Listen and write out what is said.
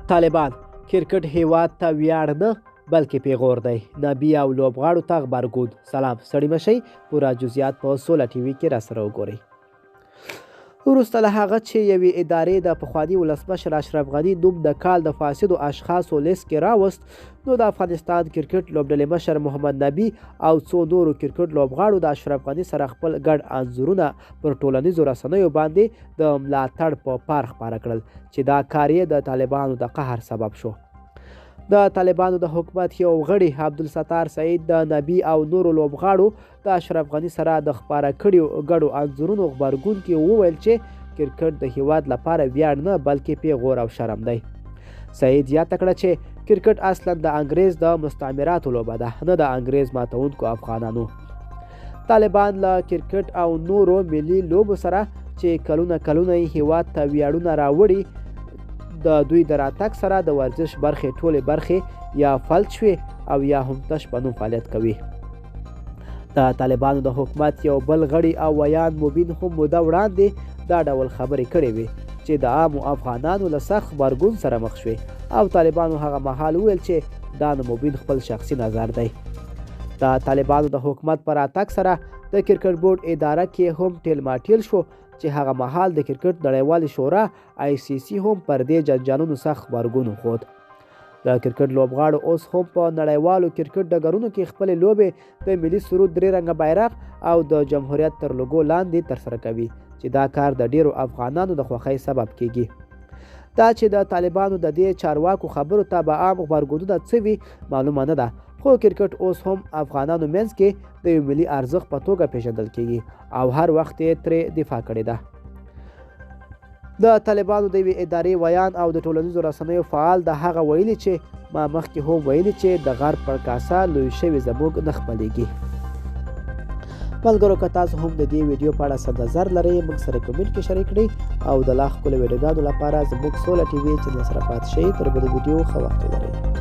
طالبان کرکټ هیواد ته ویاړ نه بلکې پیغور دی. نبی او لوبغاړو ته غبرګون. سلام ستړي مشئ. پوره جزئیات په سوله ټي وي کې راسره وګورئ. وروسته له هغه چې یوې ادارې د پخواني ولسمشر اشرف غني نوم د کال د فاسدو اشخاصو لیست کې راوست، نو د افغانستان کرکټ لوبډلې مشر محمد نبي او څو نورو کرکټ لوبغاړو د اشرف غني سره خپل ګډ انځورونه پر ټولنیزو رسنیو باندې د ملاتړ په پار خپاره کړل چې دا کار یې د طالبانو د قهر سبب شو. د طالبانو د حکومت یو غړي عبدالستار سعید د نبي او نورو لوبغاړو د اشرف غني سره د خپاره کړیو ګډو انځورونو غبرګون کې وویل چې کرکټ د هیواد لپاره ویاړ نه بلکې پیغور او شرم دی. سعید یاده کړه چې کرکټ اصلا د انګریز د مستعمراتو لوبه ده، نه د انګریز ماتونکو افغانانو. طالبان له کرکټ او نورو ملي لوبو سره چې کلونه هیواد ته ویاړونه راوړي، د دوی د راتګ سره د ورزش برخې ټولې برخې یا فلج شوې او یا هم تش په نوم فعالیت کوي. د طالبانو د حکومت یو بل غړي او ویان مبین هم موده وړاندې دا ډول خبرې کړې وې چې د عامو افغانانو له سخت غبرګون سره مخ شوې او طالبانو هغه مهال وویل چې دا نو مبین خپل شخصي نظر دی. د طالبانو د حکومت پر راتګ سره د کرکټ بورډ اداره کې هم ټیلماټیل شو چې هغه مهال د کرکټ نړیوالې شورا ICC هم پر دې جنجالونو سخت غبرګون وښود. د کرکټ لوبغاړو اوس هم په نړیوالو کرکټ ډګرونو کې خپلې لوبې د ملي سرود درې رنګه بیرغ او د جمهوریت تر لوګو لاندې ترسره کوي چې دا کار د ډیرو افغانانو د خوښۍ سبب کیږي. دا چې د طالبانو د دې چارواکو خبرو ته به عام غبرګونونه څه وي معلومه نه ده، خو کرکټ اوس هم افغانانو منځ کې د یو ملي ارزښت په توګه پیژندل کیږي او هر وخت یې ترې دفاع کړې ده. د طالبانو د یوې ادارې ویان او د ټولنیزو رسنیو فعال د هغه ویلي چې ما مخکې هم ویلي چې د غرب پر کاسه لوی شوي زموږ نه خپلېږي. ملګرو که تاسو هم د دې ویډیو په اړه څه نظر لرئ موږ سره کمنټ کې شریک کړئ او د لا ښکلو ویډیوګانو لپاره زموږ سوله ټي وي چینل سره پاتې شئ. تر بلې ویډیو ښه وخت ولرئ.